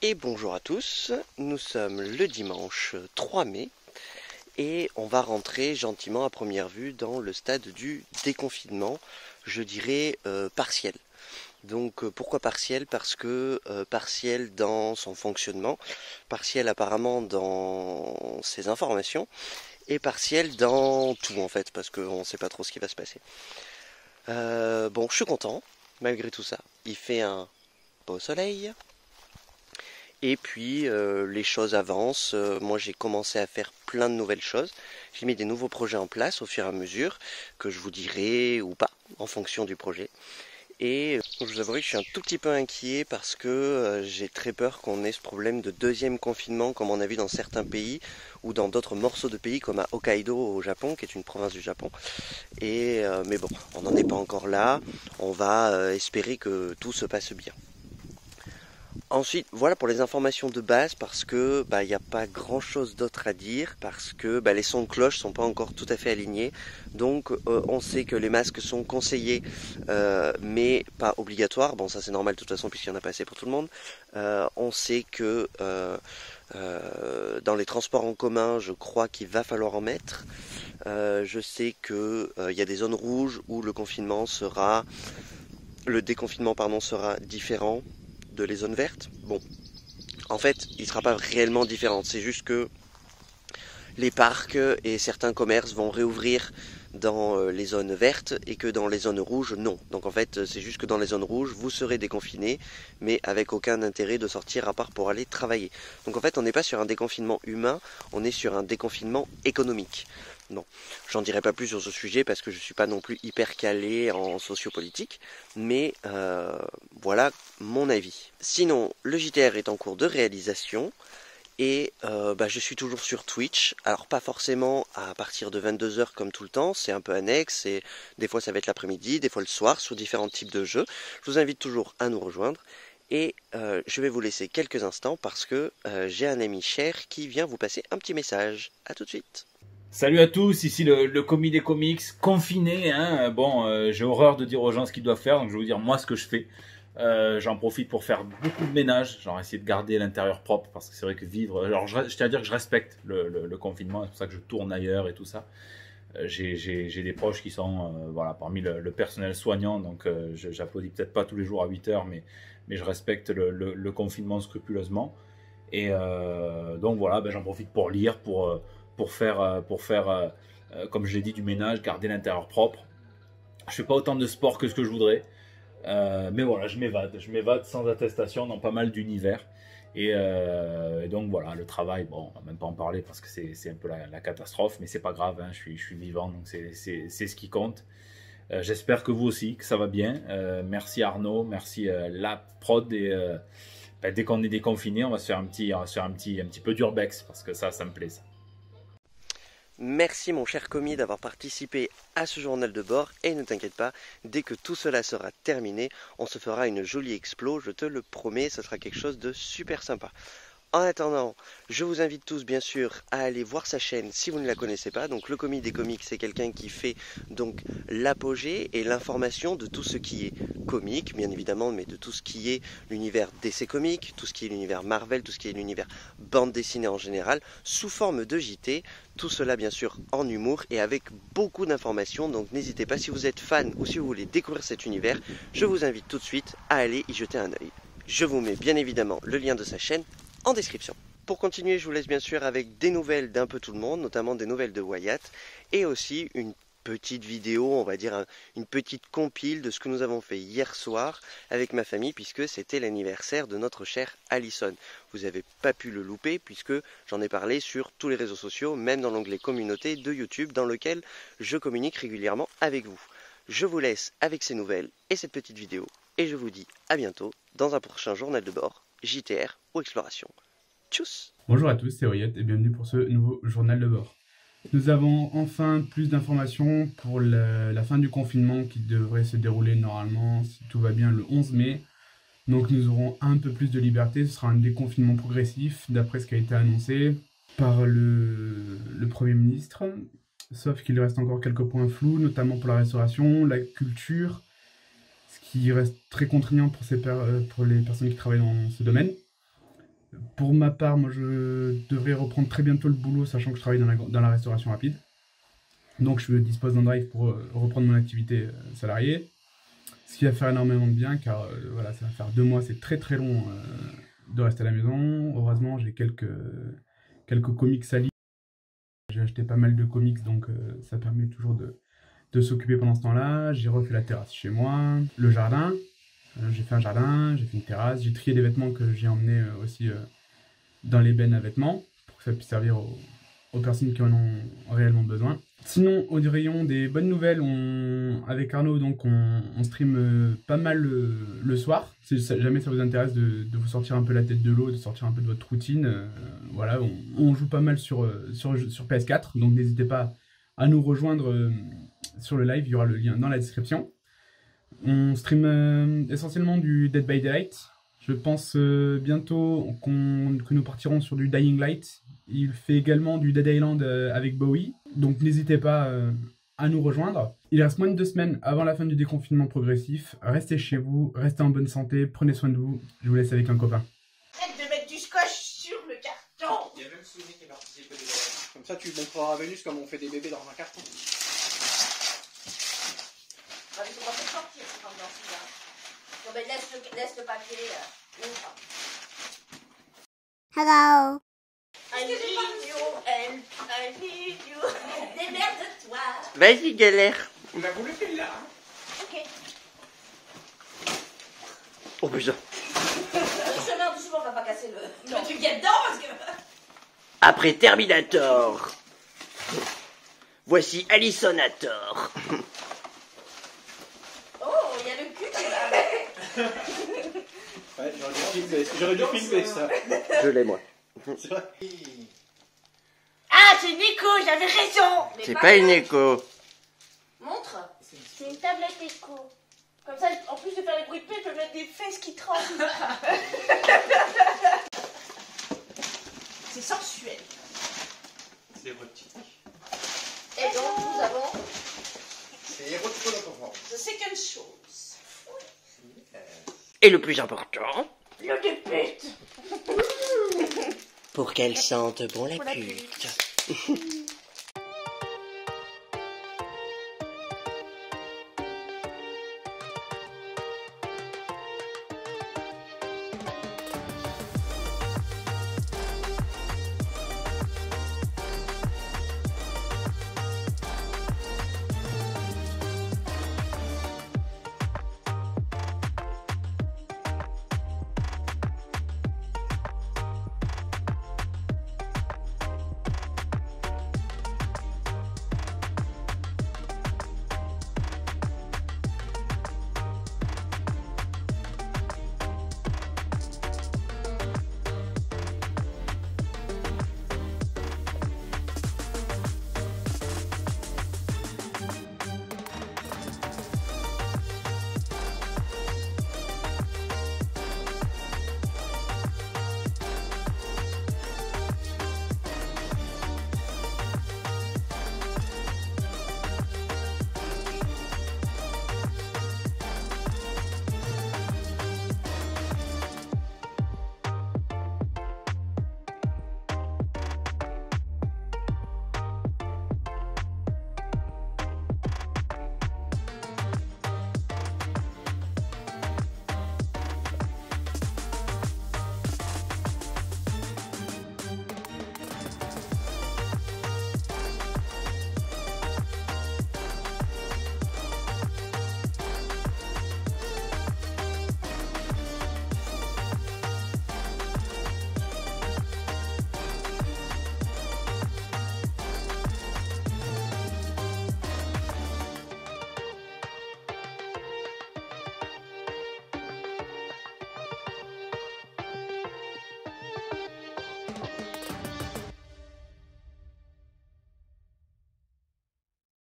Et bonjour à tous, nous sommes le dimanche 3 mai et on va rentrer gentiment à première vue dans le stade du déconfinement, je dirais partiel. Donc pourquoi partiel? Parce que partiel dans son fonctionnement, partiel apparemment dans ses informations et partiel dans tout en fait, parce qu'on ne sait pas trop ce qui va se passer. Bon, je suis content, malgré tout ça. Il fait un beau soleil. Et puis les choses avancent, moi j'ai commencé à faire plein de nouvelles choses, j'ai mis des nouveaux projets en place au fur et à mesure que je vous dirai ou pas en fonction du projet. Et je vous avouerai que je suis un tout petit peu inquiet parce que j'ai très peur qu'on ait ce problème de deuxième confinement comme on a vu dans certains pays ou dans d'autres morceaux de pays comme à Hokkaido au Japon, qui est une province du Japon. Mais bon, on n'en est pas encore là, on va espérer que tout se passe bien. Ensuite, voilà pour les informations de base parce que il n'y a pas grand chose d'autre à dire parce que les sons de cloche sont pas encore tout à fait alignés. Donc on sait que les masques sont conseillés mais pas obligatoires. Bon ça c'est normal de toute façon puisqu'il y en a pas assez pour tout le monde. On sait que dans les transports en commun je crois qu'il va falloir en mettre. Je sais que il y a des zones rouges où le déconfinement pardon sera différent de les zones vertes. Bon, en fait, il ne sera pas réellement différent. C'est juste que les parcs et certains commerces vont réouvrir dans les zones vertes et que dans les zones rouges, non. Donc en fait, c'est juste que dans les zones rouges, vous serez déconfinés, mais avec aucun intérêt de sortir à part pour aller travailler. Donc en fait, on n'est pas sur un déconfinement humain, on est sur un déconfinement économique. Bon, j'en dirai pas plus sur ce sujet parce que je suis pas non plus hyper calé en sociopolitique, mais voilà mon avis. Sinon, le JTR est en cours de réalisation et je suis toujours sur Twitch. Alors pas forcément à partir de 22 h comme tout le temps, c'est un peu annexe et des fois ça va être l'après-midi, des fois le soir sur différents types de jeux. Je vous invite toujours à nous rejoindre. Et je vais vous laisser quelques instants parce que j'ai un ami cher qui vient vous passer un petit message. A tout de suite. Salut à tous, ici le commis des comics, confiné, hein. Bon, j'ai horreur de dire aux gens ce qu'ils doivent faire, donc je vais vous dire moi ce que je fais. J'en profite pour faire beaucoup de ménage, genre essayer de garder l'intérieur propre, parce que c'est vrai que vivre... Alors je tiens à dire que je respecte le confinement, c'est pour ça que je tourne ailleurs et tout ça. J'ai des proches qui sont voilà, parmi le personnel soignant, donc j'applaudis peut-être pas tous les jours à 8 heures, mais je respecte le confinement scrupuleusement. Et donc voilà, j'en profite pour lire, pour faire comme je l'ai dit, du ménage, garder l'intérieur propre. Je fais pas autant de sport que ce que je voudrais, mais voilà, je m'évade sans attestation dans pas mal d'univers. Et donc voilà, le travail, bon, on va même pas en parler parce que c'est un peu la catastrophe, mais c'est pas grave, hein, je suis vivant, donc c'est ce qui compte. J'espère que vous aussi, que ça va bien. Merci Arnaud, merci la prod et dès qu'on est déconfiné, on va se faire un petit peu d'urbex parce que ça me plaît ça. Merci mon cher commis d'avoir participé à ce journal de bord et ne t'inquiète pas, dès que tout cela sera terminé, on se fera une jolie explo, je te le promets, ça sera quelque chose de super sympa. En attendant, je vous invite tous bien sûr à aller voir sa chaîne si vous ne la connaissez pas. Donc le commis des comics, c'est quelqu'un qui fait donc l'apogée et l'information de tout ce qui est comique, bien évidemment, mais de tout ce qui est l'univers DC Comics, tout ce qui est l'univers Marvel, tout ce qui est l'univers bande dessinée en général, sous forme de JT. Tout cela bien sûr en humour et avec beaucoup d'informations. Donc n'hésitez pas, si vous êtes fan ou si vous voulez découvrir cet univers, je vous invite tout de suite à aller y jeter un œil. Je vous mets bien évidemment le lien de sa chaîne en description. Pour continuer, je vous laisse bien sûr avec des nouvelles d'un peu tout le monde, notamment des nouvelles de Wyatt, et aussi une petite vidéo, on va dire une petite compile de ce que nous avons fait hier soir avec ma famille, puisque c'était l'anniversaire de notre chère Allison. Vous n'avez pas pu le louper, puisque j'en ai parlé sur tous les réseaux sociaux, même dans l'onglet communauté de YouTube, dans lequel je communique régulièrement avec vous. Je vous laisse avec ces nouvelles et cette petite vidéo, et je vous dis à bientôt dans un prochain journal de bord. JTR ou Exploration. Tchuss! Bonjour à tous, c'est Wyatt et bienvenue pour ce nouveau journal de bord. Nous avons enfin plus d'informations pour la fin du confinement qui devrait se dérouler normalement, si tout va bien, le 11 mai. Donc nous aurons un peu plus de liberté, ce sera un déconfinement progressif d'après ce qui a été annoncé par le Premier ministre. Sauf qu'il reste encore quelques points flous, notamment pour la restauration, la culture, ce qui reste très contraignant pour les personnes qui travaillent dans ce domaine. Pour ma part, moi je devrais reprendre très bientôt le boulot, sachant que je travaille dans la restauration rapide. Donc je dispose d'un drive pour reprendre mon activité salariée. Ce qui va faire énormément de bien, car voilà, ça va faire 2 mois, c'est très très long de rester à la maison. Heureusement, j'ai quelques comics à lire. J'ai acheté pas mal de comics, donc ça permet toujours de s'occuper pendant ce temps-là. J'ai refait la terrasse chez moi, le jardin. J'ai fait un jardin, j'ai fait une terrasse, j'ai trié des vêtements que j'ai emmenés aussi dans les bennes à vêtements pour que ça puisse servir aux personnes qui en ont réellement besoin. Sinon, au rayon des bonnes nouvelles, avec Arnaud, donc on stream pas mal le soir. Si jamais ça vous intéresse de vous sortir un peu la tête de l'eau, de sortir un peu de votre routine, voilà, on joue pas mal sur PS4, donc n'hésitez pas à nous rejoindre sur le live, il y aura le lien dans la description. On stream essentiellement du Dead by Daylight. Je pense bientôt que nous partirons sur du Dying Light. Il fait également du Dead Island avec Bowie. Donc n'hésitez pas à nous rejoindre. Il reste moins de 2 semaines avant la fin du déconfinement progressif. Restez chez vous, restez en bonne santé, prenez soin de vous. Je vous laisse avec un copain. Arrête de mettre du scotch sur le carton. Il y a même Soumis qui participe déjà. Comme ça, tu montreras à Vénus comme on fait des bébés dans un carton. Ah, mais on va faire sortir comme dans celui-là. Bon, ben laisse le papier. Hello. I need you and I need you. Démerde-toi. Vas-y, galère. On a voulu qu'il là. Ok. Oh putain. Doucement, on va pas casser le truc qu'il y a dedans parce que. Après Terminator, voici Allisonator. Oh, il y a le cul qui est là. Ouais, j'aurais dû filmer ça. Je l'ai moi. C'est vrai. Ah, c'est Nico, j'avais raison. Mais C'est pas une écho. Montre. C'est une tablette écho. Comme ça, en plus de faire les bruits de paix, je peux mettre des fesses qui tremblent. C'est sensuel. C'est érotique. Et donc, nous avons C'est érotique. the second chose. Et le plus important, Le députe. pour qu'elle sente bon la pute.